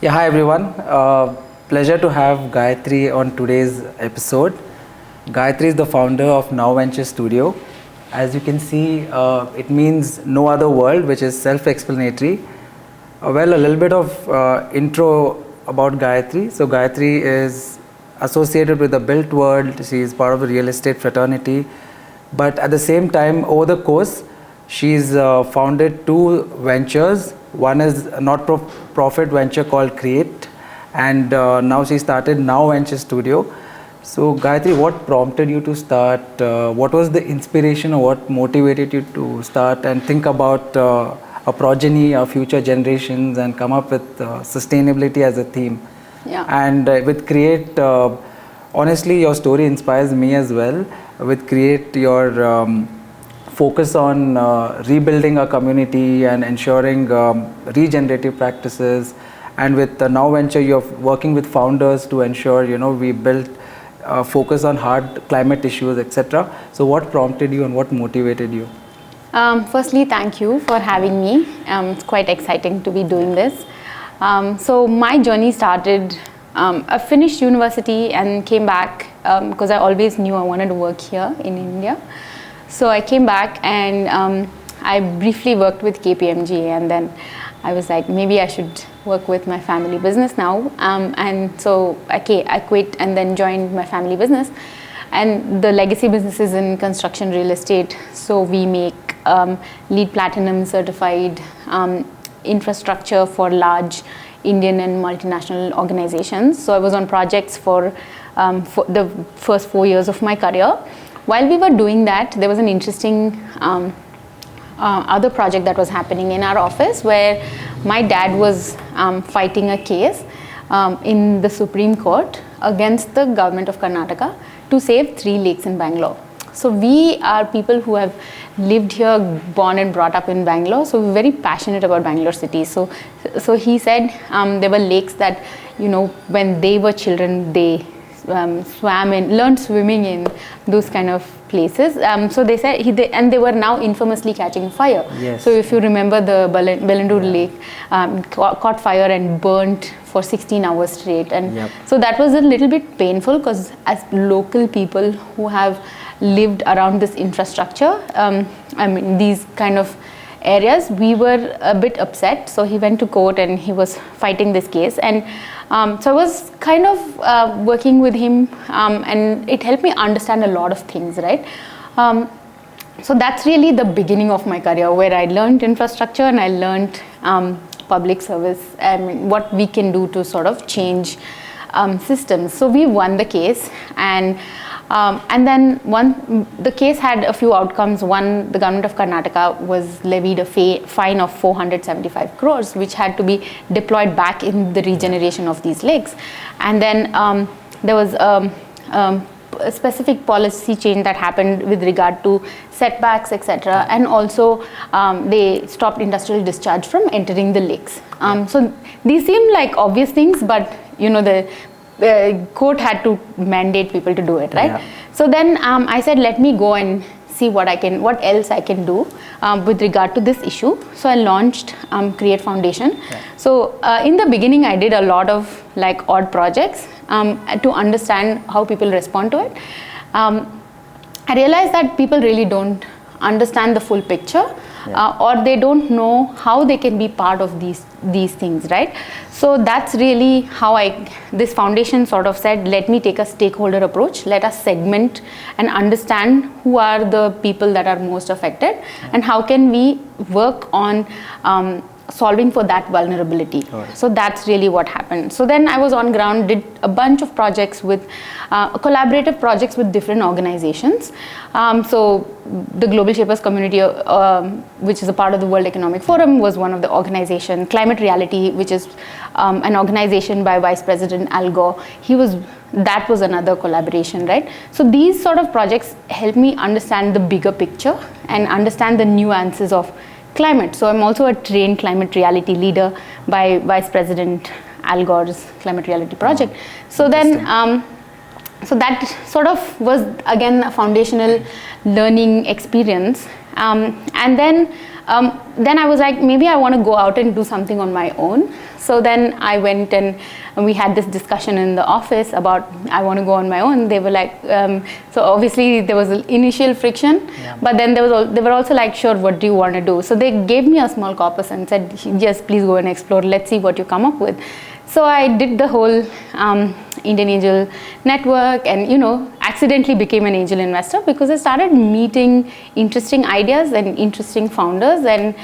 Yeah, hi everyone. Pleasure to have Gayathri on today's episode. Gayathri is the founder of Now Venture Studio. As you can see, it means no other world, which is self-explanatory. Well, a little bit of intro about Gayathri. So Gayathri is associated with the built world. She is part of the real estate fraternity. But at the same time, over the course, she's founded two ventures. One is a not-profit venture called Kreate, and now she started Now Venture Studio. So Gayathri, what prompted you to start? What was the inspiration, or what motivated you to start and think about a progeny, our future generations, and come up with sustainability as a theme? Yeah. And with Kreate, honestly, your story inspires me as well. With Kreate, your focus on rebuilding a community and ensuring regenerative practices, and with Now Venture, you're working with founders to ensure we build focus on hard climate issues, etc. So what prompted you and what motivated you? Firstly, thank you for having me. It's quite exciting to be doing this. So my journey started, I finished university and came back because I always knew I wanted to work here in India. So I came back and I briefly worked with KPMG, and then I was like, maybe I should work with my family business now. And so I quit and then joined my family business. And the legacy business is in construction real estate. So we make LEED Platinum certified infrastructure for large Indian and multinational organizations. So I was on projects for the first 4 years of my career. While we were doing that, there was an interesting other project that was happening in our office, where my dad was fighting a case in the Supreme Court against the government of Karnataka to save 3 lakes in Bangalore. So we are people who have lived here, born and brought up in Bangalore, so we're very passionate about Bangalore city. So he said there were lakes that, when they were children, they learned swimming in those kind of places. So they said, and they were now infamously catching fire. Yes. So if you remember, the Bellandur Lake caught fire and burnt for 16 hours straight. And so that was a little bit painful, because as local people who have lived around this infrastructure, these kind of areas, we were a bit upset. So he went to court and he was fighting this case. And so I was kind of working with him, and it helped me understand a lot of things, right? So that's really the beginning of my career, where I learned infrastructure and I learned public service and what we can do to sort of change systems. So we won the case, and then the case had a few outcomes. One, the government of Karnataka was levied a fine of 475 crores, which had to be deployed back in the regeneration of these lakes. And then there was a specific policy change that happened with regard to setbacks, etc. And also they stopped industrial discharge from entering the lakes. So these seem like obvious things, but the court had to mandate people to do it, right? Yeah. So then I said, let me go and see what else I can do with regard to this issue. So I launched Kreate Foundation. Yeah. So in the beginning, I did a lot of odd projects to understand how people respond to it. I realized that people really don't understand the full picture. Yeah. Or they don't know how they can be part of these things, right? So that's really how this foundation sort of said, let me take a stakeholder approach, let us segment and understand who are the people that are most affected, and how can we work on solving for that vulnerability. Right. So that's really what happened. So then I was on ground, did a bunch of projects with collaborative projects with different organizations. So the Global Shapers Community, which is a part of the World Economic Forum, was one of the organizations. Climate Reality, which is an organization by Vice President Al Gore, that was another collaboration, right? So these sort of projects help me understand the bigger picture and understand the nuances of climate. So I'm also a trained climate reality leader by Vice President Al Gore's Climate Reality Project. So then, so that sort of was again a foundational learning experience. And then I was like, maybe I want to go out and do something on my own. So then I went and we had this discussion in the office about I want to go on my own. They were like, so obviously there was initial friction, but then they were also like, sure, what do you want to do? So they gave me a small corpus and said, yes, please go and explore. Let's see what you come up with. So I did the whole Indian Angel network and, accidentally became an angel investor because I started meeting interesting ideas and interesting founders, and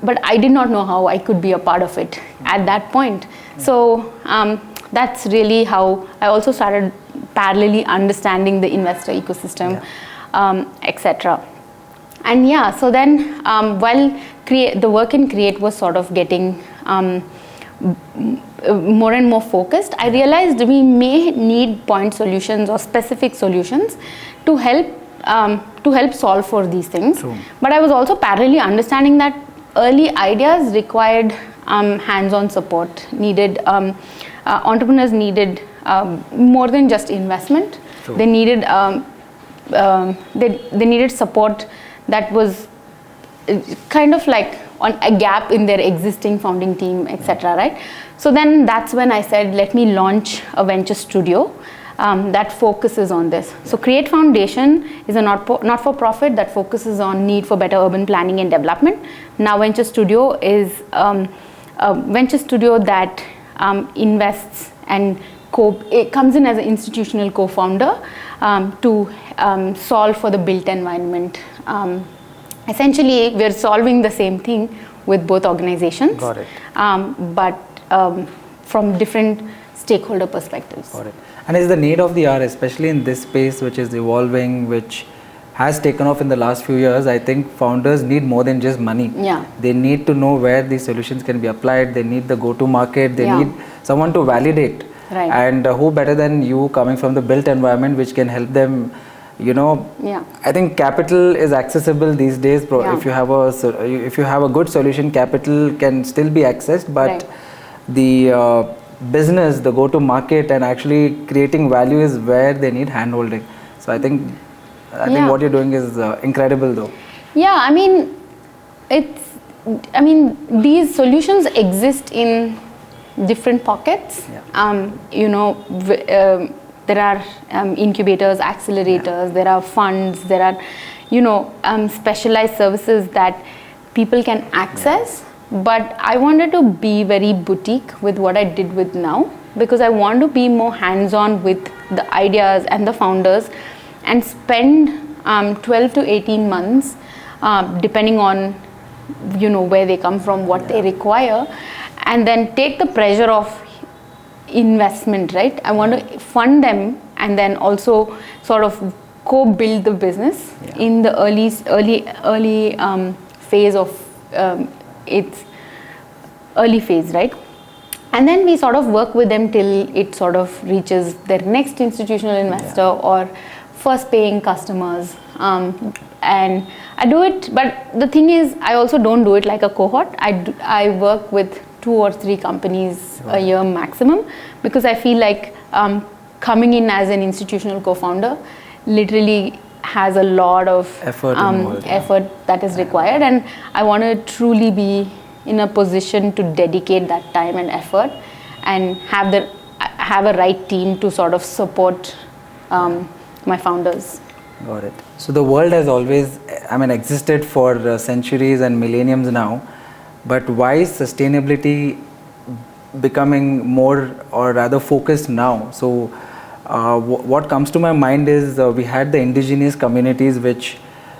but I did not know how I could be a part of it at that point. So that's really how I also started parallelly understanding the investor ecosystem, etc. And so then while the work in Kreate was sort of getting more and more focused, I realized we may need point solutions or specific solutions to help solve for these things. True. But I was also parallelly understanding that early ideas required hands-on support, needed entrepreneurs needed more than just investment. True. They needed they needed support that was kind of like on a gap in their existing founding team, etc. Right? So then that's when I said, let me launch a venture studio that focuses on this. So Kreate Foundation is a not-for-profit that focuses on need for better urban planning and development. Now Venture Studio is a venture studio that invests and it comes in as an institutional co-founder to solve for the built environment. Essentially, we're solving the same thing with both organizations. Got it. But from different stakeholder perspectives. Got it. And is the need of the hour, especially in this space which is evolving, which has taken off in the last few years, I think founders need more than just money. Yeah. They need to know where these solutions can be applied. They need the go-to market. They need someone to validate. Right. And who better than you coming from the built environment which can help them, I think capital is accessible these days. If you have a good solution, capital can still be accessed, but the business, the go-to market and actually creating value is where they need hand-holding. So I think what you're doing is incredible though. Yeah, I mean, these solutions exist in different pockets. There are incubators, accelerators, there are funds, there are specialized services that people can access. But I wanted to be very boutique with what I did with Now, because I want to be more hands-on with the ideas and the founders and spend 12 to 18 months depending on where they come from, what they require, and then take the pressure of investment, right? I want to fund them and then also sort of co-build the business in the early phase of its early phase, right? And then we sort of work with them till it sort of reaches their next institutional investor or first paying customers. And I do it, but the thing is, I also don't do it like a cohort. I work with 2 or 3 companies a year maximum, because I feel like coming in as an institutional co-founder literally has a lot of effort that is required, and I want to truly be in a position to dedicate that time and effort and have a right team to sort of support my founders. Got it. So the world has always, existed for centuries and millenniums now, but why is sustainability becoming more or rather focused now? So what comes to my mind is we had the indigenous communities which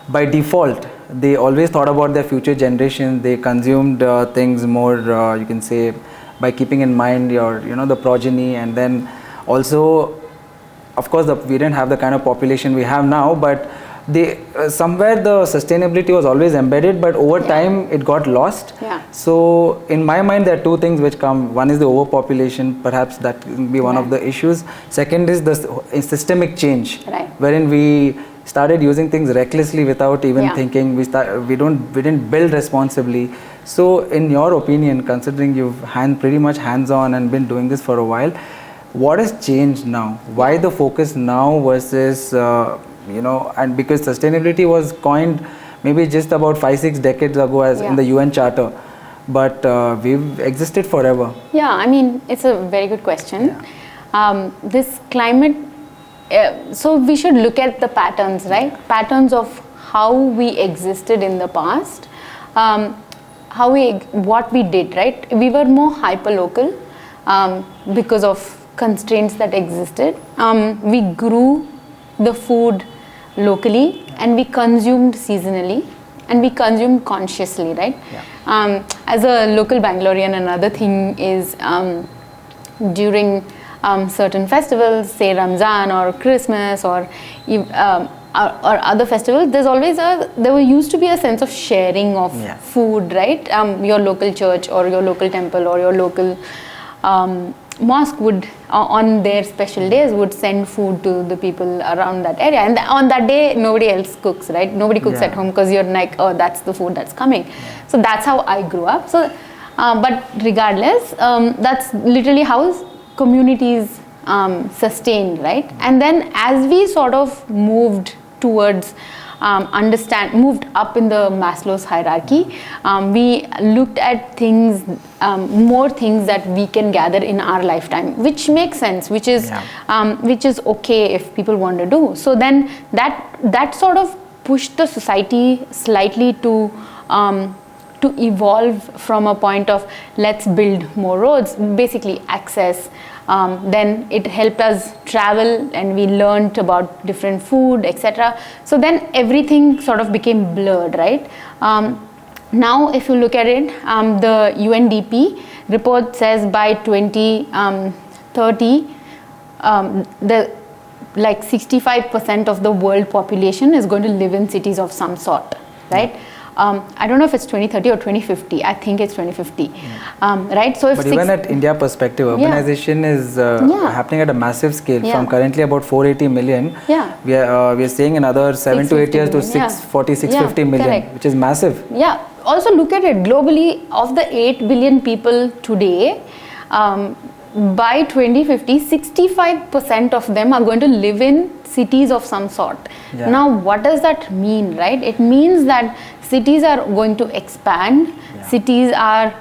by default they always thought about their future generations. They consumed things more, you can say, by keeping in mind the progeny, and then also, of course, we didn't have the kind of population we have now, but somewhere the sustainability was always embedded, but over time it got lost. So in my mind there are 2 things which come. One is the overpopulation, perhaps that can be one of the issues. Second is the systemic change, wherein we started using things recklessly without even thinking. We didn't build responsibly. So in your opinion, considering you've pretty much hands-on and been doing this for a while, what has changed now? Why the focus now versus and because sustainability was coined maybe just about 5-6 decades ago as in the UN Charter, but we've existed forever. Yeah, I mean, it's a very good question. This climate, so we should look at the patterns, right? Patterns of how we existed in the past, what we did, right? We were more hyper-local because of constraints that existed. We grew the food locally and we consumed seasonally and we consumed consciously, right? As a local Bangalorean, another thing is during certain festivals, say Ramzan or Christmas or other festivals, there used to be a sense of sharing of food, right? Your local church or your local temple or your local mosque would on their special days would send food to the people around that area, and on that day nobody else cooks, right? Nobody cooks at home because you're like, oh, that's the food that's coming. So that's how I grew up. So but regardless, that's literally how communities sustained, right? And then as we sort of moved towards moved up in the Maslow's hierarchy, we looked at things, more things that we can gather in our lifetime, which makes sense, which is okay if people want to do. So then that sort of pushed the society slightly to evolve from a point of let's build more roads, basically access. Then it helped us travel and we learned about different food, etc. So then everything sort of became blurred, right? Now if you look at it, the UNDP report says by 2030, the like 65% of the world population is going to live in cities of some sort, right? I don't know if it's 2030 or 2050. I think it's 2050, right? So, but even at India perspective, urbanization is happening at a massive scale. From currently about 480 million, we are seeing another 7 to 8 years to 640, 650 million, which is massive. Yeah. Also look at it globally. Of the 8 billion people today, by 2050, 65% of them are going to live in cities of some sort. Now, what does that mean, right? It means that cities are going to expand. Cities are,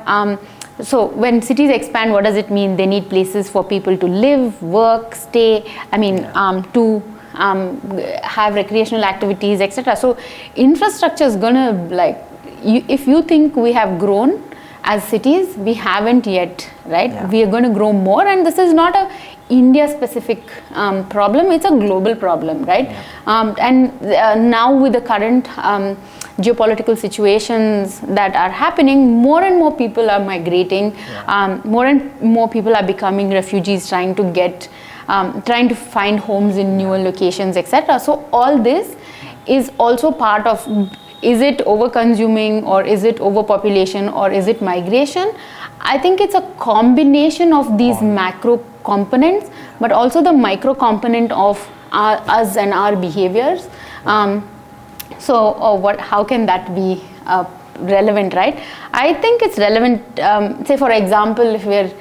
so when cities expand, what does it mean? They need places for people to live, work, stay, to have recreational activities, etc. So infrastructure is going to, like, if you think we have grown as cities, we haven't yet, right? We are going to grow more, and this is not a India specific problem, it's a global problem, right? And now with the current geopolitical situations that are happening, more and more people are migrating, more and more people are becoming refugees, trying to find homes in newer locations, etc. So all this is also part of, is it over consuming or is it overpopulation or is it migration? I think it's a combination of these macro components, but also the micro component of us and our behaviors. How can that be relevant, right? I think it's relevant, say for example, if we're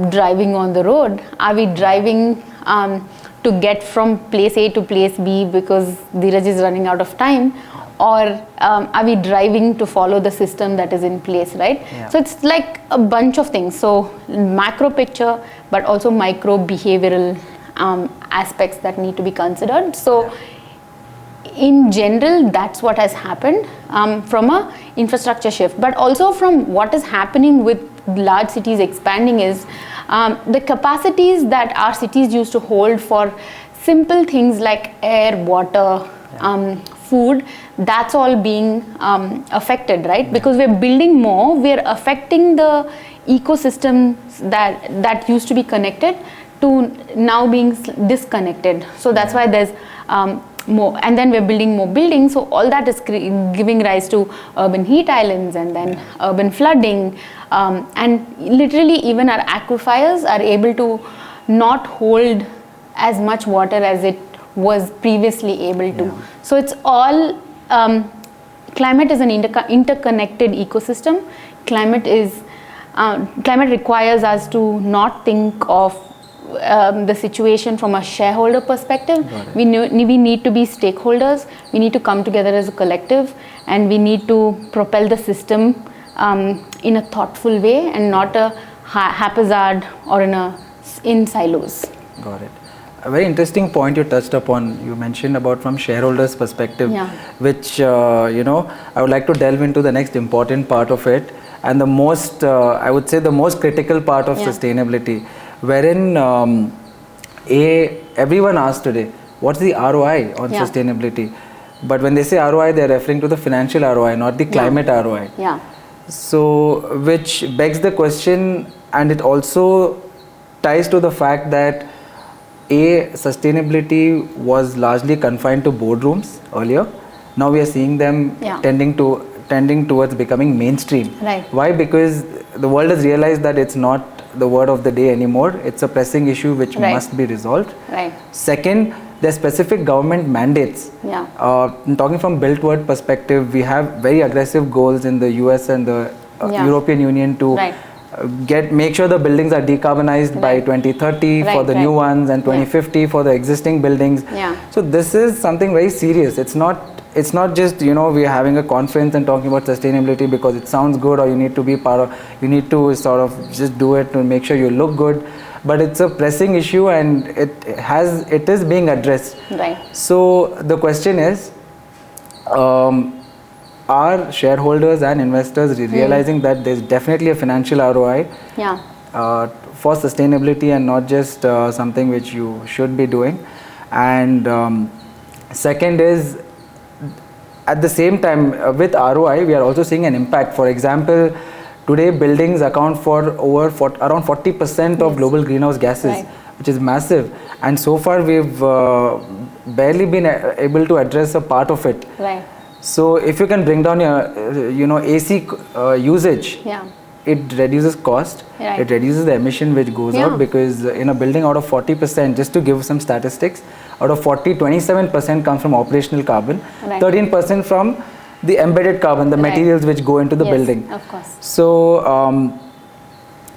driving on the road, are we driving to get from place A to place B because Dheeraj is running out of time? Or are we driving to follow the system that is in place, right? So it's like a bunch of things. So macro picture, but also micro behavioral aspects that need to be considered. So in general, that's what has happened from a infrastructure shift, but also from what is happening with large cities expanding is the capacities that our cities used to hold for simple things like air, water, food, that's all being affected, right? Because we're building more, we're affecting the ecosystems that used to be connected to now being disconnected. So that's why there's more, and then we're building more buildings. So all that is giving rise to urban heat islands and then urban flooding, and literally even our aquifers are able to not hold as much water as it was previously able to. So it's all, climate is an interconnected ecosystem. Climate requires us to not think of the situation from a shareholder perspective. We need to be stakeholders. We need to come together as a collective, and we need to propel the system in a thoughtful way and not a haphazard or in silos. Got it. A very interesting point you touched upon. You mentioned about from shareholders' perspective, which I would like to delve into the next important part of it, and the most, I would say, the most critical part of sustainability, wherein everyone asks today, what's the ROI on sustainability? But when they say ROI, they're referring to the financial ROI, not the climate ROI. Yeah. So, which begs the question, and it also ties to the fact that sustainability was largely confined to boardrooms earlier. Now we are seeing them tending towards becoming mainstream. Right. Why? Because the world has realized that it's not the word of the day anymore. It's a pressing issue which must be resolved. Right. Second, there are specific government mandates. Yeah. Talking from built word perspective, we have very aggressive goals in the US and the European Union to make sure the buildings are decarbonized by 2030 for the new ones and 2050 for the existing buildings. So this is something very serious. It's not just we're having a conference and talking about sustainability because it sounds good, or you need to be you need to sort of just do it to make sure you look good, but it's a pressing issue and it is being addressed. Right. So the question is, are shareholders and investors realizing that there's definitely a financial ROI for sustainability and not just something which you should be doing? And second is, at the same time, with ROI, we are also seeing an impact. For example, today buildings account for around 40% of global greenhouse gases, which is massive. And so far, we've barely been able to address a part of it. Right. So if you can bring down your AC usage, it reduces cost, it reduces the emission which goes out, because in a building out of 40%, just to give some statistics, out of 40, 27% comes from operational carbon, 13% from the embedded carbon, the materials which go into the building. Of course. So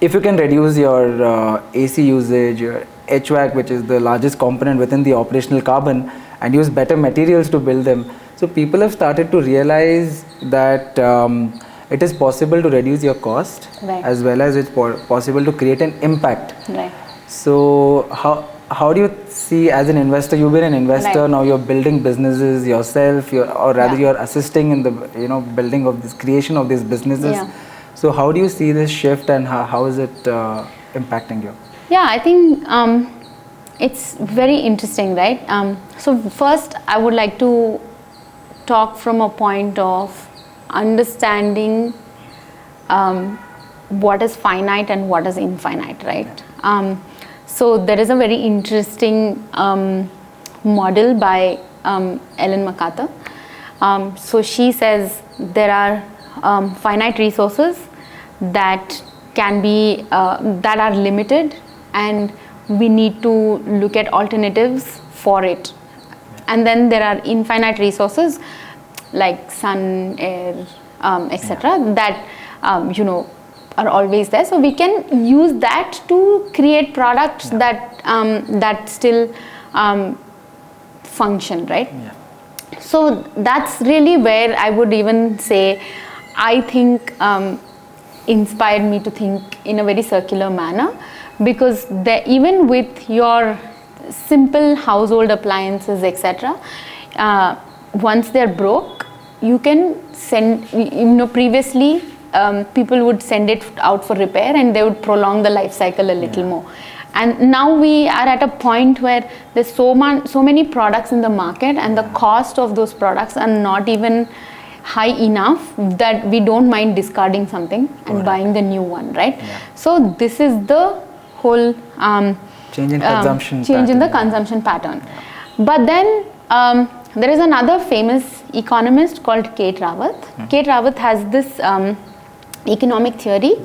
if you can reduce your AC usage, your HVAC, which is the largest component within the operational carbon, and use better materials to build them. So people have started to realize that it is possible to reduce your cost, as well as it's possible to create an impact. Right. So how do you see, as an investor, you've been an investor, now you're building businesses yourself, or rather you're assisting in the building of this, creation of these businesses. So how do you see this shift, and how is it impacting you? Yeah, I think it's very interesting, right? So first, I would like to talk from a point of understanding what is finite and what is infinite, right? So there is a very interesting model by Ellen MacArthur. So she says there are finite resources that can be that are limited, and we need to look at alternatives for it. And then there are infinite resources like sun, air, etc. that are always there. So we can use that to create products that still function, right? So that's really where I would even say, I think inspired me to think in a very circular manner, because even with your simple household appliances, etc., once they're broke, you can send, previously people would send it out for repair and they would prolong the life cycle a little more. And now we are at a point where there's so many products in the market, and the cost of those products are not even high enough that we don't mind discarding something and buying the new one, right? So this is the whole change in consumption pattern. But then there is another famous economist called Kate Raworth. Kate Raworth has this economic theory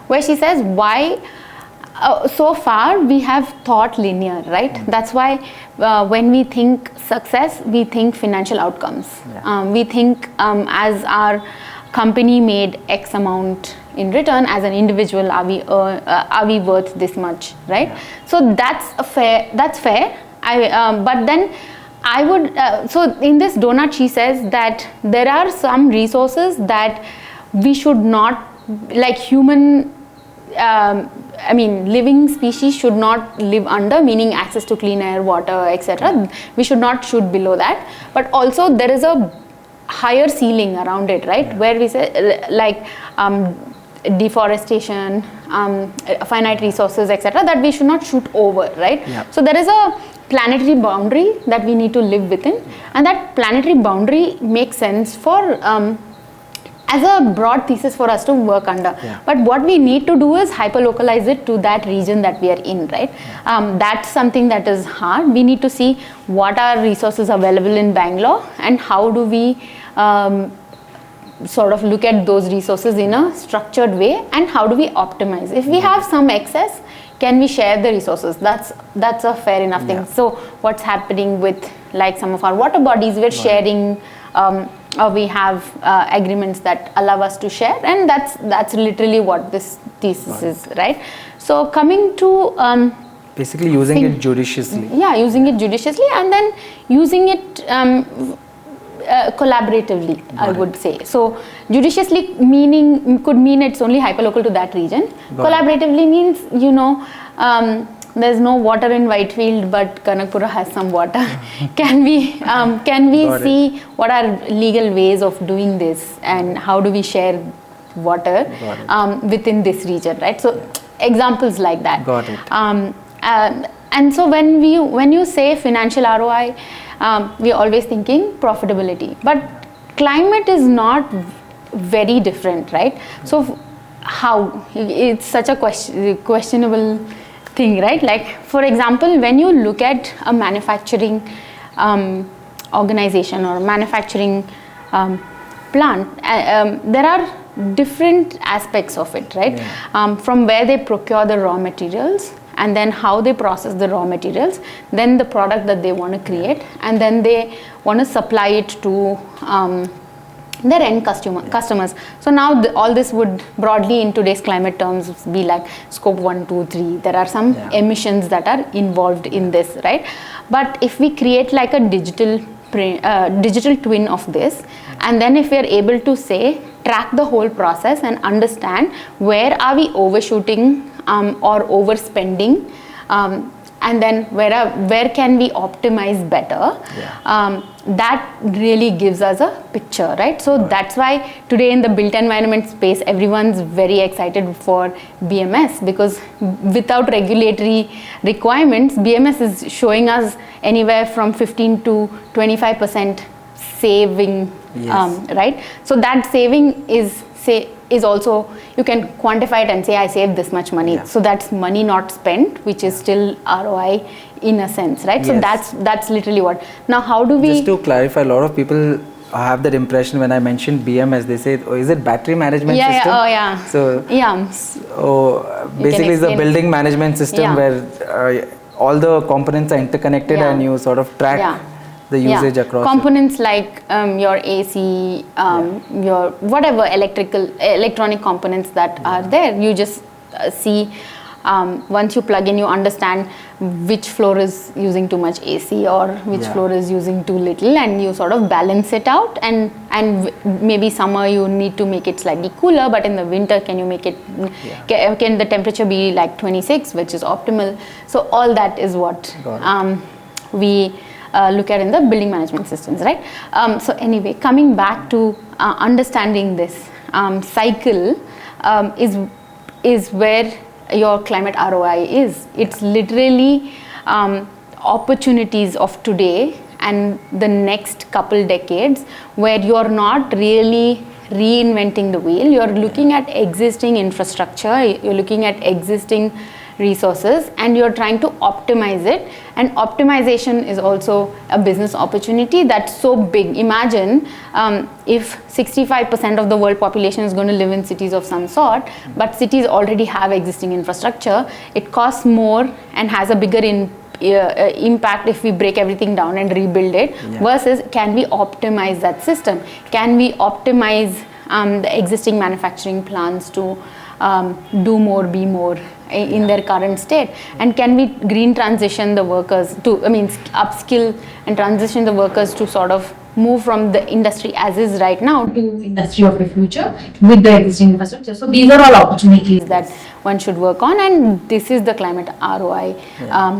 where she says why so far we have thought linear, right? That's why when we think success, we think financial outcomes. We think as our company made X amount in return, as an individual are we worth this much, right? So that's fair. But then I would so in this donut she says that there are some resources that we should not, like human, living species should not live under, meaning access to clean air, water, etc. We should not shoot below that. But also there is a higher ceiling around it, right? Where we say like deforestation, finite resources, etc. that we should not shoot over, right? So there is a planetary boundary that we need to live within, and that planetary boundary makes sense for as a broad thesis for us to work under. But what we need to do is hyperlocalize it to that region that we are in, right? That's something that is hard. We need to see what are resources available in Bangalore and how do we sort of look at those resources in a structured way, and how do we optimize. If we have some excess, can we share the resources? That's a fair enough thing. So what's happening with like some of our water bodies, we're sharing, or we have agreements that allow us to share, and that's literally what this thesis is, right? So coming to basically using it judiciously. Yeah, using it judiciously, and then using it collaboratively, I would say. So judiciously could mean it's only hyperlocal to that region. Collaboratively means, you know, there's no water in Whitefield, but Kanakpura has some water. Can we see what are legal ways of doing this, and how do we share water within this region, right? So examples like that. Got it. And so when you say financial ROI, we're always thinking profitability, but climate is not very different, right? So how, it's such a questionable thing, right? Like for example, when you look at a manufacturing organization or manufacturing plant, there are different aspects of it, right? From where they procure the raw materials, and then how they process the raw materials, then the product that they want to create, and then they want to supply it to their end customers. So now all this would broadly in today's climate terms be like scope 1, 2, 3. There are some emissions that are involved in this, right? But if we create like a digital twin of this, and then if we are able to say track the whole process and understand where are we overshooting or overspending, and then where can we optimize better, that really gives us a picture, right? So that's why today in the built environment space, everyone's very excited for BMS, because without regulatory requirements, BMS is showing us anywhere from 15 to 25% saving, right? So that saving is also, you can quantify it and say I saved this much money. So that's money not spent, which is still ROI in a sense, right? So that's literally what. Now how do we... Just to clarify, a lot of people have that impression when I mentioned BMS, they say, oh, is it battery management system? So basically it's a building management system where all the components are interconnected and you sort of track the usage across components like your AC, your whatever electronic components that are there. You just see, once you plug in, you understand which floor is using too much AC or which floor is using too little, and you sort of balance it out. And maybe summer you need to make it slightly cooler, but in the winter can you make it, can the temperature be like 26, which is optimal? So all that is what we look at in the building management systems, right? So anyway, coming back to understanding this cycle is where your climate ROI is. It's literally opportunities of today and the next couple decades where you're not really reinventing the wheel. You're looking at existing infrastructure, you're looking at existing resources, and you're trying to optimize it. And optimization is also a business opportunity that's so big. Imagine if 65% of the world population is going to live in cities of some sort, but cities already have existing infrastructure. It costs more and has a bigger impact if we break everything down and rebuild it, versus can we optimize that system? Can we optimize the existing manufacturing plants to do more, be more in their current state? And can we green transition the workers to, upskill and transition the workers to sort of move from the industry as is right now to industry of the future with the existing infrastructure. So these are all opportunities that one should work on, and this is the climate ROI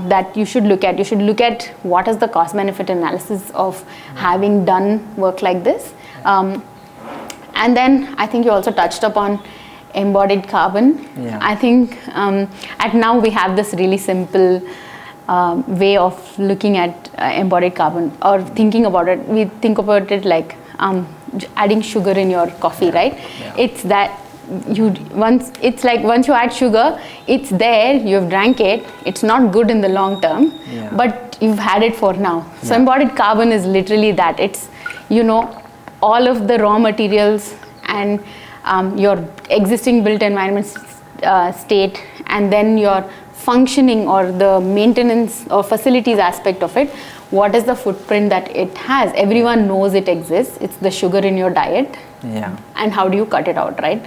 that you should look at. You should look at what is the cost benefit analysis of having done work like this. And then I think you also touched upon embodied carbon. I think at now we have this really simple way of looking at embodied carbon or thinking about it. We think about it like adding sugar in your coffee, right? It's that once you add sugar, it's there, you've drank it, it's not good in the long term, but you've had it for now. So embodied carbon is literally that. It's, all of the raw materials and your existing built environment state, and then your functioning or the maintenance or facilities aspect of it. What is the footprint that it has? Everyone knows it exists. It's the sugar in your diet. And how do you cut it out, right?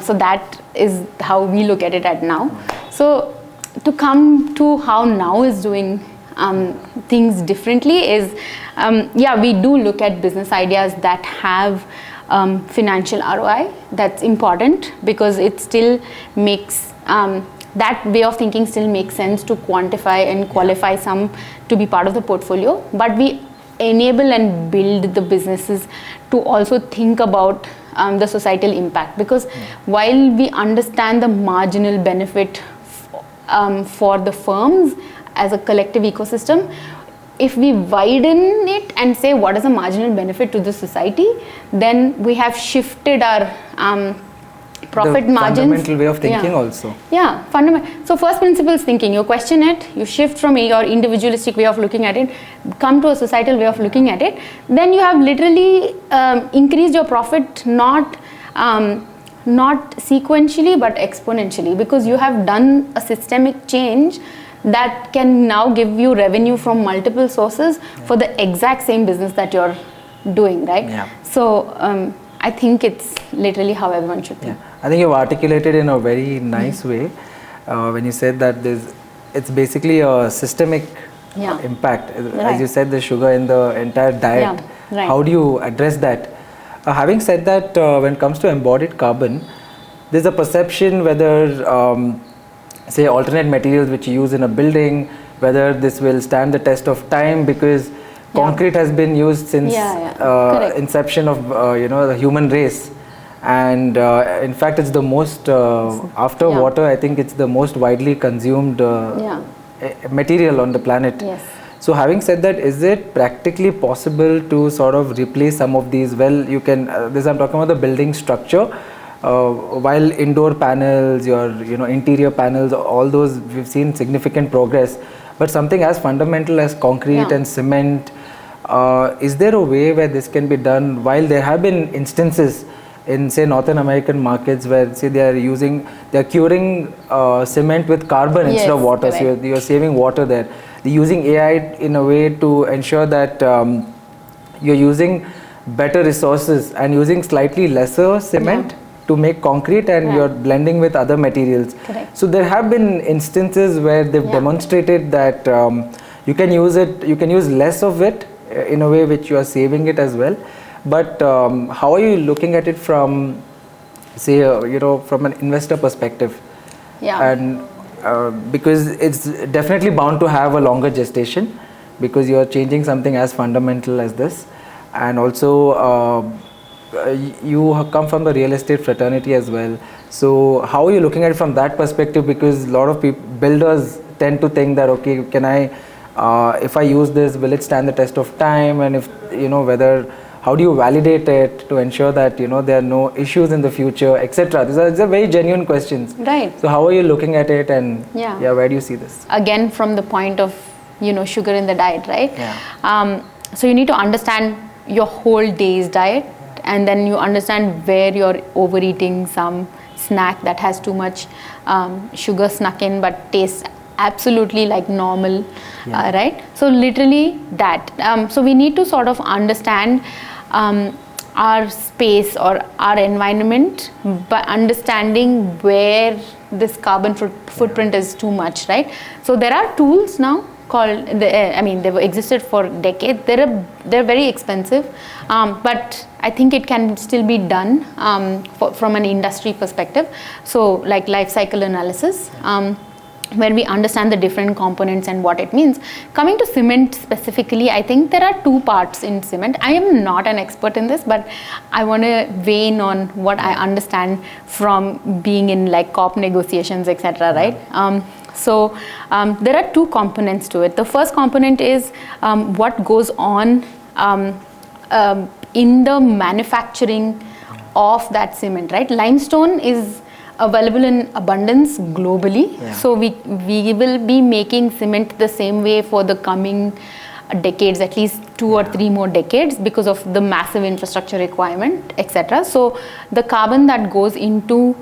So that is how we look at it at now. So to come to how now is doing things differently is, we do look at business ideas that have financial ROI. That's important because it still makes that way of thinking still makes sense to quantify and qualify some to be part of the portfolio. But we enable and build the businesses to also think about the societal impact, because while we understand the marginal benefit for the firms as a collective ecosystem, if we widen it and say what is the marginal benefit to the society, then we have shifted our profit margins. Fundamental way of thinking also. Fundamental. So first principles thinking, you question it, you shift from your individualistic way of looking at it, come to a societal way of looking at it, then you have literally increased your profit not sequentially but exponentially, because you have done a systemic change that can now give you revenue from multiple sources for the exact same business that you're doing, right? So I think it's literally how everyone should think. I think you've articulated in a very nice way when you said that it's basically a systemic impact. As you said, the sugar in the entire diet. How do you address that? Having said that, when it comes to embodied carbon, there's a perception whether say alternate materials which you use in a building, whether this will stand the test of time, because concrete has been used since inception of the human race, and in fact it's the most after water, I think it's the most widely consumed material on the planet. So having said that, is it practically possible to sort of replace some of these? Well, you can this I'm talking about the building structure, while indoor panels, your interior panels, all those we've seen significant progress, but something as fundamental as concrete and cement, is there a way where this can be done? While there have been instances in say Northern American markets where say they're curing cement with carbon instead of water, so you're saving water there. They're using AI in a way to ensure that you're using better resources and using slightly lesser cement to make concrete, and you're blending with other materials. So there have been instances where they've demonstrated that you can use less of it in a way which you are saving it as well. But how are you looking at it from say from an investor perspective? And because it's definitely bound to have a longer gestation, because you're changing something as fundamental as this, and also you come from the real estate fraternity as well. So how are you looking at it from that perspective? Because a lot of builders tend to think that, okay, can I if I use this, will it stand the test of time? And if whether, how do you validate it to ensure that there are no issues in the future, etc. These are very genuine questions. So how are you looking at it, and where do you see this? Again, from the point of sugar in the diet, right? So you need to understand your whole day's diet, and then you understand where you're overeating some snack that has too much sugar snuck in but tastes absolutely like normal, right? So literally that. So we need to sort of understand our space or our environment by understanding where this carbon footprint is too much, right? So there are tools now called, they've existed for decades. They're very expensive, but I think it can still be done from an industry perspective. So like life cycle analysis, where we understand the different components and what it means. Coming to cement specifically, I think there are two parts in cement. I am not an expert in this, but I want to weigh in on what I understand from being in like COP negotiations, etc. Right? So there are two components to it. The first component is what goes on in the manufacturing of that cement, right? Limestone is available in abundance globally. So we will be making cement the same way for the coming decades, at least 2 or 3 more decades, because of the massive infrastructure requirement, etc. So the carbon that goes into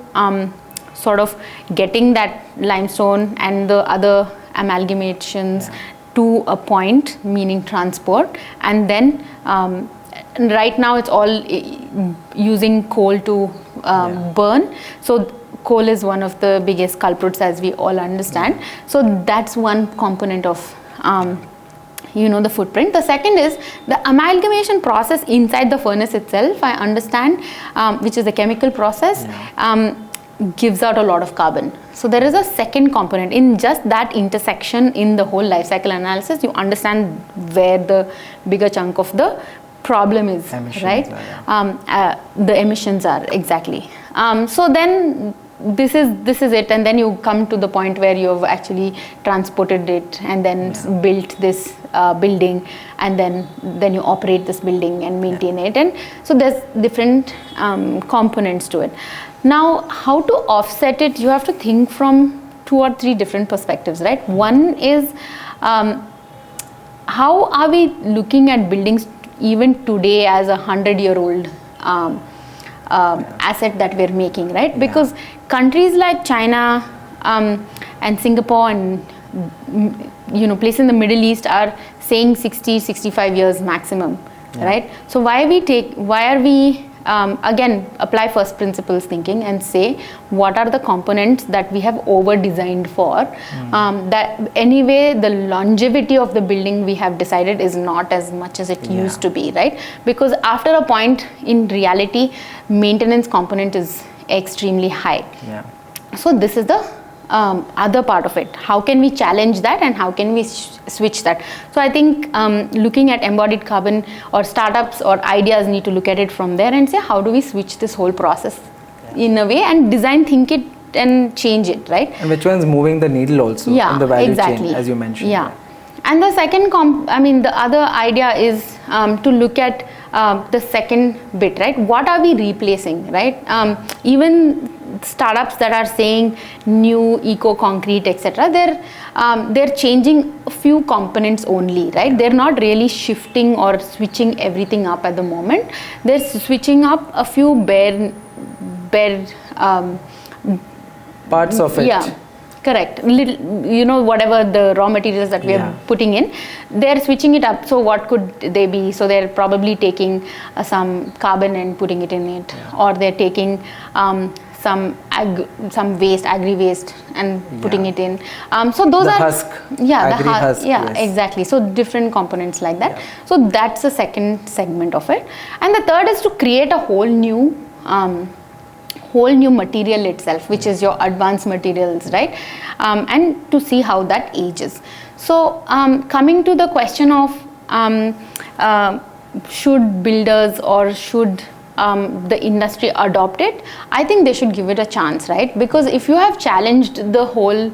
sort of getting that limestone and the other amalgamations to a point, meaning transport, and then right now it's all using coal to burn. So coal is one of the biggest culprits, as we all understand. So that's one component of the footprint. The second is the amalgamation process inside the furnace itself, I understand, which is a chemical process, gives out a lot of carbon. So there is a second component in just that intersection in the whole life cycle analysis. You understand where the bigger chunk of the problem is, emissions, right? The emissions are, exactly. So then this is it, and then you come to the point where you've actually transported it and then built this building, and then you operate this building and maintain it, and so there's different components to it. Now, how to offset it, you have to think from 2 or 3 different perspectives, right? One is how are we looking at buildings even today as a 100-year-old asset that we're making, right? Because countries like China and Singapore and places in the Middle East are saying 60-65 years maximum, right? So why are we again apply first principles thinking and say what are the components that we have over designed for, that anyway the longevity of the building we have decided is not as much as it used to be, right? Because after a point in reality maintenance component is extremely high. So this is the other part of it. How can we challenge that and how can we switch that? So I think looking at embodied carbon or startups or ideas need to look at it from there and say how do we switch this whole process in a way and design think it and change it, right? And which one's moving the needle also in the value chain, as you mentioned. And the second the other idea is to look at the second bit, right? What are we replacing, right? Even startups that are saying new eco concrete, etc., they're changing a few components only, right? They're not really shifting or switching everything up at the moment. They're switching up a few bare parts of it. Correct. Whatever the raw materials that we are putting in, they're switching it up. So what could they be? So they're probably taking some carbon and putting it in it, or they're taking some waste, agri waste, and putting it in. So those the are husk. The husk. Exactly. So different components like that. So that's the second segment of it, and the third is to create a whole new material itself, which is your advanced materials, right? And to see how that ages. So coming to the question of should builders or should the industry adopt it, I think they should give it a chance, right? Because if you have challenged the whole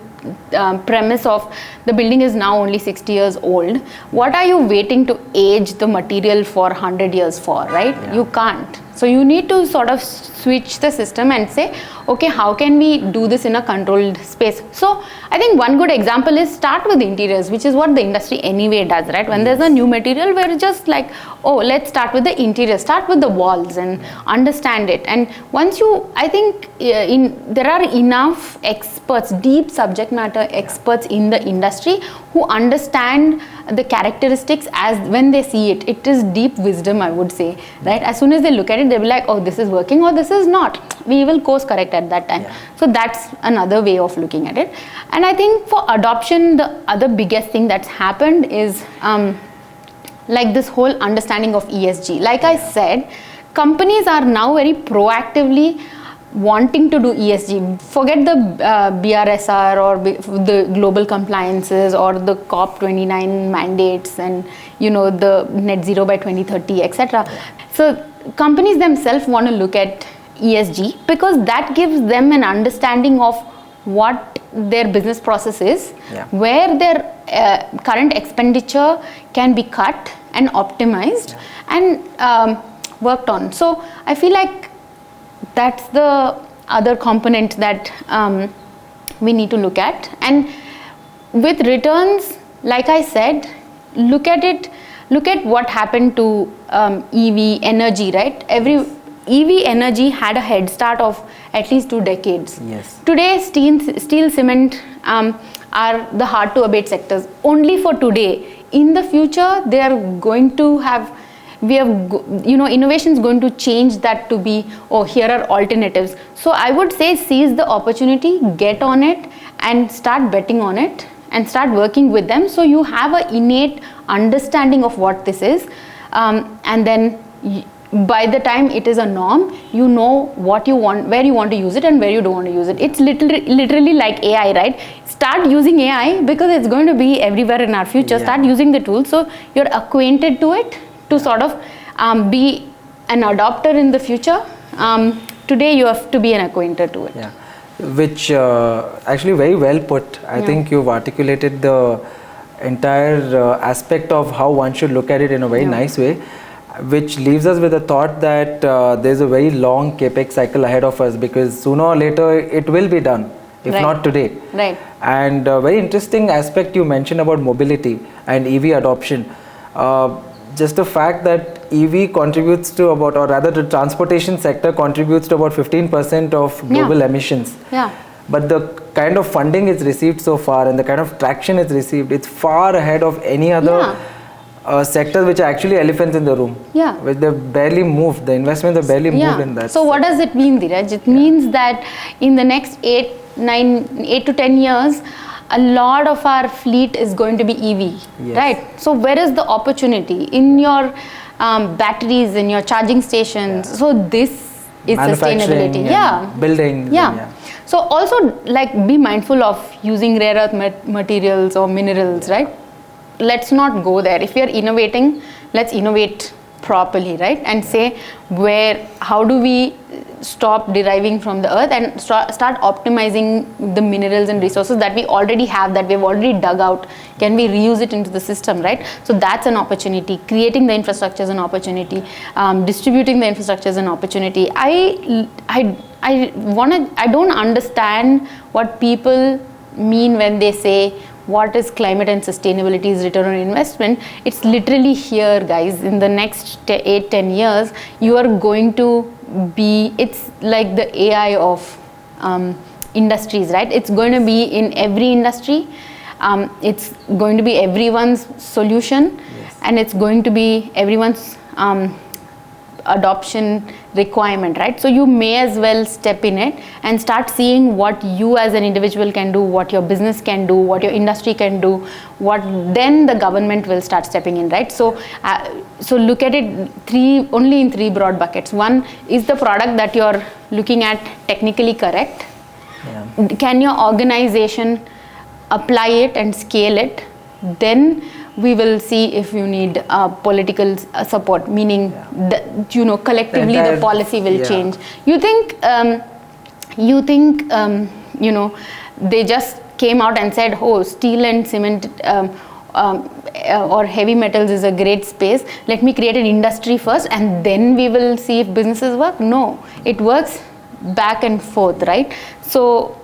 premise of the building is now only 60 years old, what are you waiting to age the material for 100 years for, right? You can't. So you need to sort of switch the system and say, okay, how can we do this in a controlled space? So I think one good example is start with the interiors, which is what the industry anyway does, right? When there's a new material, we're just like, oh, let's start with the interior, start with the walls and understand it. And once you, I think there are enough experts, deep subject matter experts in the industry who understand the characteristics as when they see it. It is deep wisdom, I would say, right? As soon as they look at it, it, they'll be like, oh, this is working or this is not. We will course correct at that time. So that's another way of looking at it. And I think for adoption, the other biggest thing that's happened is like this whole understanding of ESG. Like I said, companies are now very proactively wanting to do ESG. Forget the BRSR or the global compliances or the COP29 mandates and the net zero by 2030, etc. So companies themselves want to look at ESG because that gives them an understanding of what their business process is, where their current expenditure can be cut and optimized and worked on. So I feel like that's the other component that we need to look at. And with returns, like I said, look at what happened to EV energy, right? Every EV energy had a head start of at least 2 decades. Yes. Today, steel, cement are the hard to abate sectors only for today. In the future, they are going to have, innovation is going to change that to be, oh, here are alternatives. So I would say seize the opportunity, get on it and start betting on it and start working with them. So you have an innate understanding of what this is. And then by the time it is a norm, you know what you want, where you want to use it and where you don't want to use it. It's literally like AI, right? Start using AI because it's going to be everywhere in our future. Start using the tools so you're acquainted to it to sort of be an adopter in the future. Today you have to be an acquainted to it. Yeah, which actually very well put. I think you've articulated the entire aspect of how one should look at it in a very nice way, which leaves us with a thought that there's a very long capex cycle ahead of us because sooner or later it will be done, if not today. Right. And a very interesting aspect you mentioned about mobility and EV adoption. Just the fact that EV contributes to about, or rather the transportation sector contributes to about 15% of global emissions. But the kind of funding it's received so far and the kind of traction it's received, it's far ahead of any other sectors which are actually elephants in the room. Which they've barely moved. The investments have barely moved in that. So what does it mean, Dheeraj? It means that in the next 8 to 10 years, a lot of our fleet is going to be EV, right? So where is the opportunity? In your batteries, in your charging stations. So this is sustainability. Buildings. So also like be mindful of using rare earth materials or minerals, right? Let's not go there. If we are innovating, let's innovate properly, right? And say how do we stop deriving from the earth and start optimizing the minerals and resources that we already have, that we've already dug out. Can we reuse it into the system, right? So that's an opportunity. Creating the infrastructure is an opportunity. Distributing the infrastructure is an opportunity. I don't understand what people mean when they say what is climate and sustainability is return on investment. It's literally here, guys. In the next 8-10 years, you are going to be, it's like the AI of industries, right? It's going to be in every industry. It's going to be everyone's solution, and it's going to be everyone's adoption requirement, right? So you may as well step in it and start seeing what you as an individual can do, what your business can do, what your industry can do, what then the government will start stepping in, right? So so look at it only in 3 broad buckets. One is the product that you're looking at technically correct. Can your organization apply it and scale it? Then we will see if you need political support, meaning that, collectively the policy will change. You think they just came out and said, oh, steel and cement or heavy metals is a great space. Let me create an industry first and then we will see if businesses work. No, it works back and forth, right? So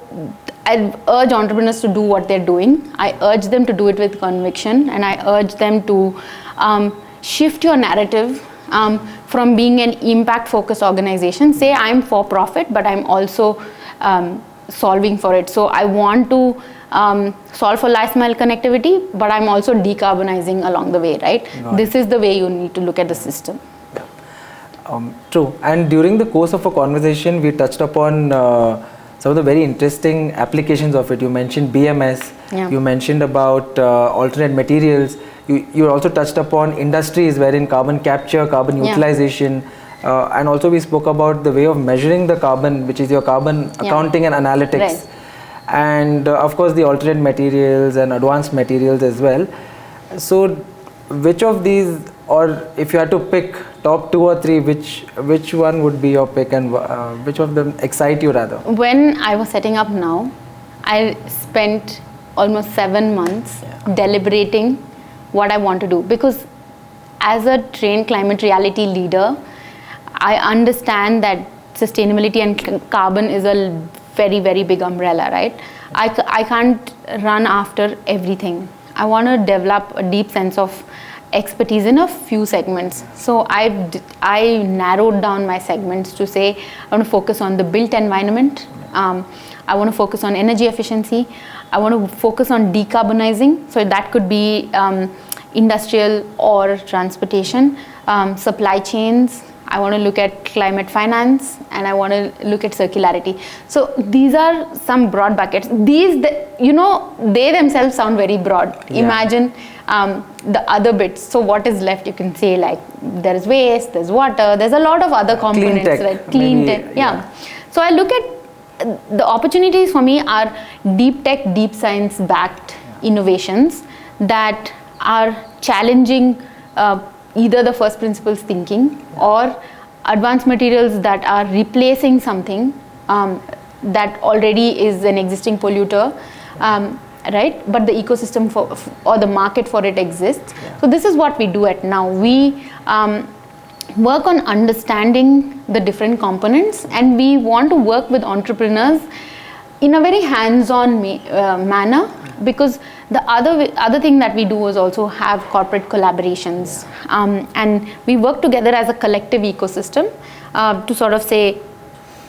I urge entrepreneurs to do what they're doing. I urge them to do it with conviction, and I urge them to shift your narrative from being an impact-focused organization. Say I'm for profit, but I'm also solving for it. So I want to solve for last mile connectivity, but I'm also decarbonizing along the way, right? This is the way you need to look at the system. True. And during the course of a conversation, we touched upon some of the very interesting applications of it. You mentioned BMS. Yeah. You mentioned about alternate materials. You also touched upon industries wherein carbon capture, carbon utilization, and also we spoke about the way of measuring the carbon, which is your carbon accounting and analytics. Right. And of course the alternate materials and advanced materials as well. So which of these, or if you had to pick top 2 or 3, which one would be your pick, and which of them excite you rather? When I was setting up Now, I spent almost 7 months deliberating what I want to do, because as a trained climate reality leader, I understand that sustainability and carbon is a very, very big umbrella, right? I can't run after everything. I want to develop a deep sense of expertise in a few segments. So I narrowed down my segments to say I want to focus on the built environment. I want to focus on energy efficiency. I want to focus on decarbonizing. So that could be industrial or transportation, supply chains. I want to look at climate finance, and I want to look at circularity. So these are some broad buckets. These, they themselves sound very broad. Yeah. Imagine the other bits. So what is left? You can say like there's waste, there's water, there's a lot of other components, clean tech, right? Clean maybe, tech, yeah. So I look at the opportunities for me are deep tech, deep science backed innovations that are challenging either the first principles thinking or advanced materials that are replacing something that already is an existing polluter, right? But the ecosystem or the market for it exists. Yeah. So this is what we do at Now. We work on understanding the different components, and we want to work with entrepreneurs in a very hands-on manner, because the other thing that we do is also have corporate collaborations, and we work together as a collective ecosystem to sort of say,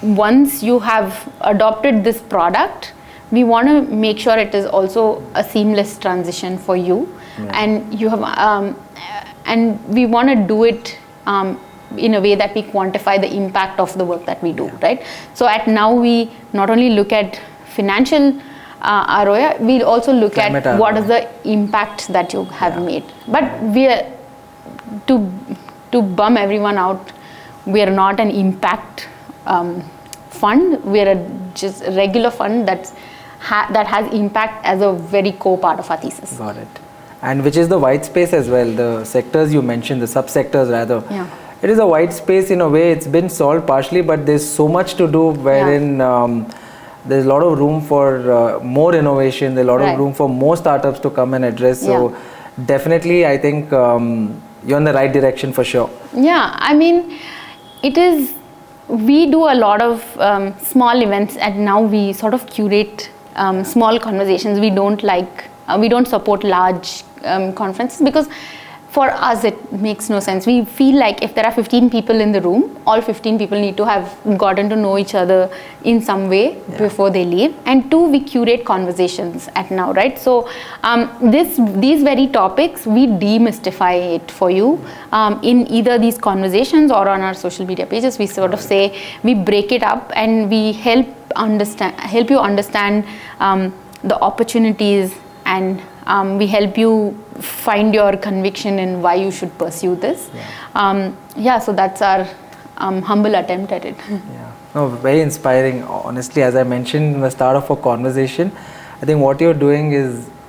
once you have adopted this product, we want to make sure it is also a seamless transition for you, and you have and we want to do it in a way that we quantify the impact of the work that we do, right? So at Now, we not only look at financial ROI, we'll also look climate at ROI. what is the impact that you have made. But we are, to bum everyone out, we are not an impact fund. We are just a regular fund that has impact as a very core part of our thesis. Got it. And which is the white space as well, the sectors you mentioned, the subsectors rather. Yeah. It is a white space in a way. It's been solved partially, but there's so much to do wherein there's a lot of room for more innovation, there's a lot of room for more startups to come and address. So definitely, I think you're in the right direction for sure. Yeah, I mean, we do a lot of small events, and Now we sort of curate small conversations. We don't support large conferences, because for us it makes no sense. We feel like if there are 15 people in the room, all 15 people need to have gotten to know each other in some way before they leave. And 2, we curate conversations at Now, right? So these very topics, we demystify it for you in either these conversations or on our social media pages. We sort of say, we break it up, and we help you understand the opportunities, and we help you find your conviction in why you should pursue this. So that's our humble attempt at it. No, very inspiring. Honestly, as I mentioned in the start of our conversation, I think what you're doing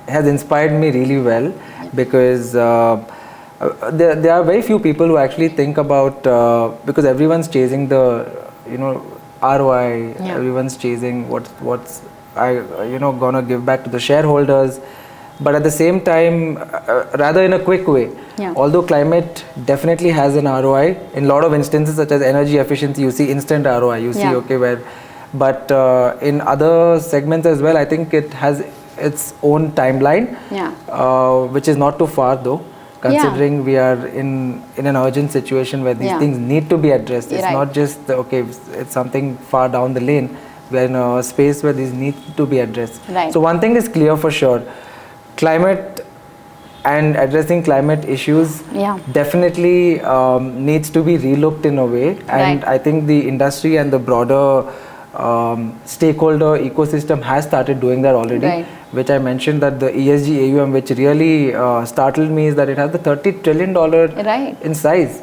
has inspired me really well, because there are very few people who actually think about, because everyone's chasing the ROI, everyone's chasing what's gonna give back to the shareholders. But at the same time, rather in a quick way, although climate definitely has an ROI, in a lot of instances such as energy efficiency, you see instant ROI, you see but in other segments as well, I think it has its own timeline, which is not too far though, considering we are in an urgent situation where these things need to be addressed. It's not just, it's something far down the lane. We're in a space where these need to be addressed. So one thing is clear for sure. Climate and addressing climate issues definitely needs to be relooked in a way. And I think the industry and the broader stakeholder ecosystem has started doing that already, which I mentioned that the ESG AUM, which really startled me, is that it has the $30 trillion in size,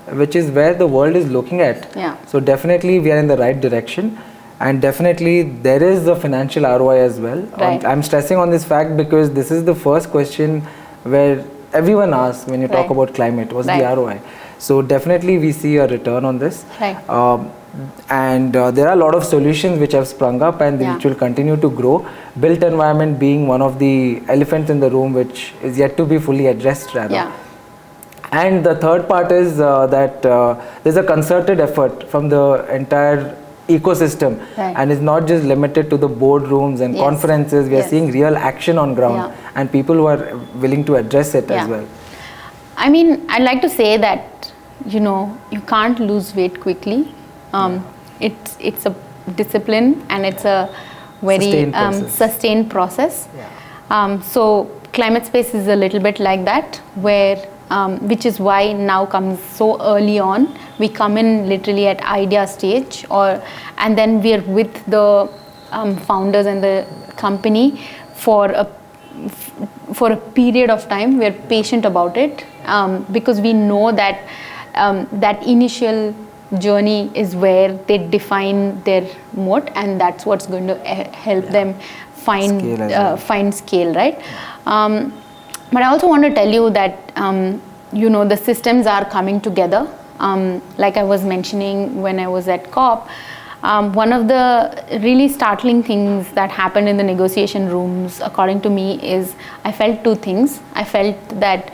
which is where the world is looking at. So definitely we are in the right direction, and definitely there is the financial ROI as well. I'm stressing on this fact because this is the first question where everyone asks when you talk about climate, what's the ROI? So definitely we see a return on this. And there are a lot of solutions which have sprung up and which will continue to grow. Built environment being one of the elephants in the room, which is yet to be fully addressed rather. And the third part is that there's a concerted effort from the entire ecosystem, and it's not just limited to the boardrooms and conferences. We are seeing real action on ground and people who are willing to address it as well. I mean, I'd like to say that, you know, you can't lose weight quickly. It's a discipline and it's a very sustained process. So climate space is a little bit like that, where which is why now comes so early on. We come in literally at idea stage, and then we are with the founders and the company for a period of time. We are patient about it because we know that that initial journey is where they define their moat, and that's what's going to help them find scale, right? But I also want to tell you that you know, the systems are coming together. Like I was mentioning when I was at COP, one of the really startling things that happened in the negotiation rooms, according to me, is I felt two things. I felt that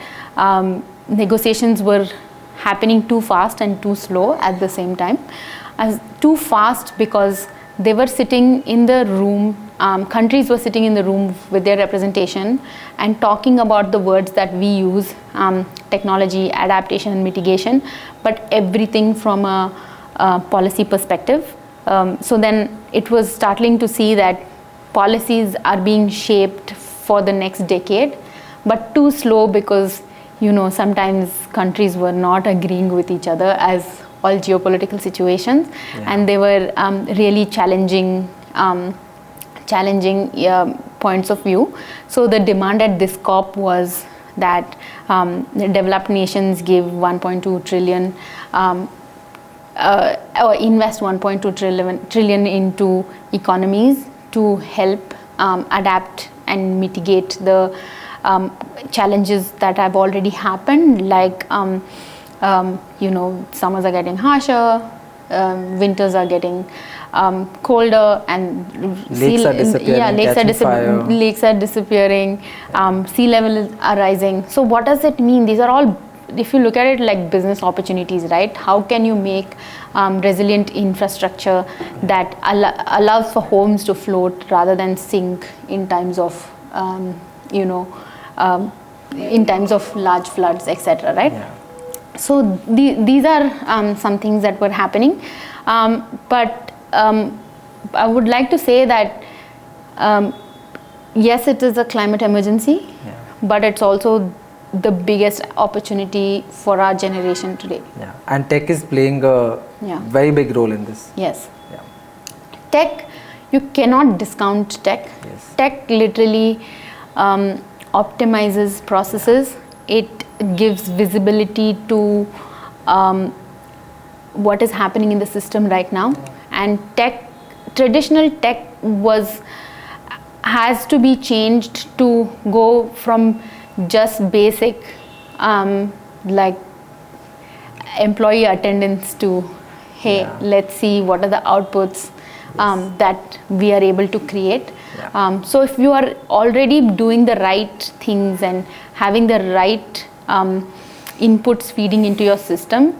negotiations were happening too fast and too slow at the same time. As too fast because they were sitting in the room, countries were sitting in the room with their representation and talking about the words that we use, technology, adaptation and mitigation, but everything from a policy perspective. So then it was startling to see that policies are being shaped for the next decade, but too slow because, you know, sometimes countries were not agreeing with each other, as all geopolitical situations, and they were really challenging points of view. So the demand at this COP was that the developed nations give 1.2 trillion or invest 1.2 trillion into economies to help adapt and mitigate the challenges that have already happened, like you know, summers are getting harsher, winters are getting colder, and lakes are disappearing, sea levels are rising. So what does it mean? These are all, if you look at it like business opportunities, right? How can you make resilient infrastructure that allows for homes to float rather than sink in times of you know, in times of large floods, etc., right? So these are some things that were happening, but I would like to say that yes, it is a climate emergency, but it's also the biggest opportunity for our generation today. And tech is playing a very big role in this. Tech, you cannot discount tech. Tech literally optimizes processes. It gives visibility to what is happening in the system right now. And traditional tech has to be changed to go from just basic like employee attendance to, hey, let's see what are the outputs that we are able to create. So if you are already doing the right things and having the right inputs feeding into your system,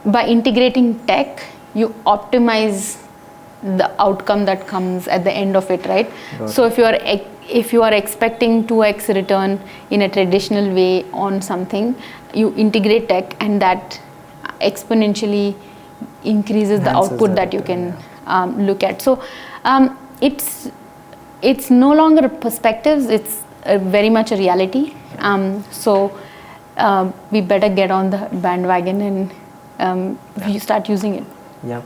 by integrating tech, you optimize the outcome that comes at the end of it, right? So if you are expecting 2x return in a traditional way on something, you integrate tech, and that exponentially increases the output that you can look at. So it's no longer perspectives, it's very much a reality. So we better get on the bandwagon and you start using it. Yeah.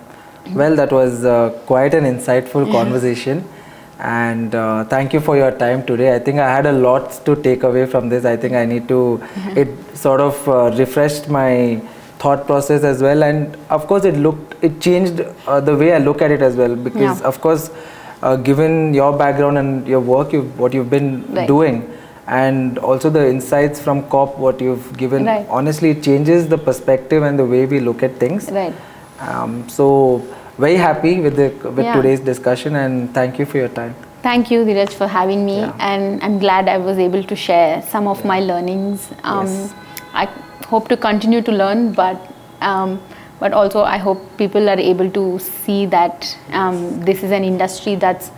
Well, that was quite an insightful conversation. And thank you for your time today. I think I had a lot to take away from this. I think I need to, it sort of refreshed my thought process as well. And of course, it changed the way I look at it as well. Because of course, given your background and your work, what you've been doing, and also the insights from COP, what you've given, honestly, it changes the perspective and the way we look at things. Right. So very happy with today's discussion, and thank you for your time. Thank you, Dheeraj, for having me, and I'm glad I was able to share some of my learnings. I hope to continue to learn, but also I hope people are able to see that this is an industry that's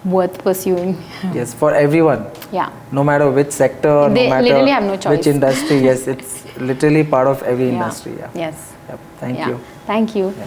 worth pursuing. Yes, for everyone. Yeah. No matter which sector, They no matter literally have no choice. which industry. Yes, it's literally part of every industry. Yeah. Yes. Yep. Thank you. Thank you. Yeah.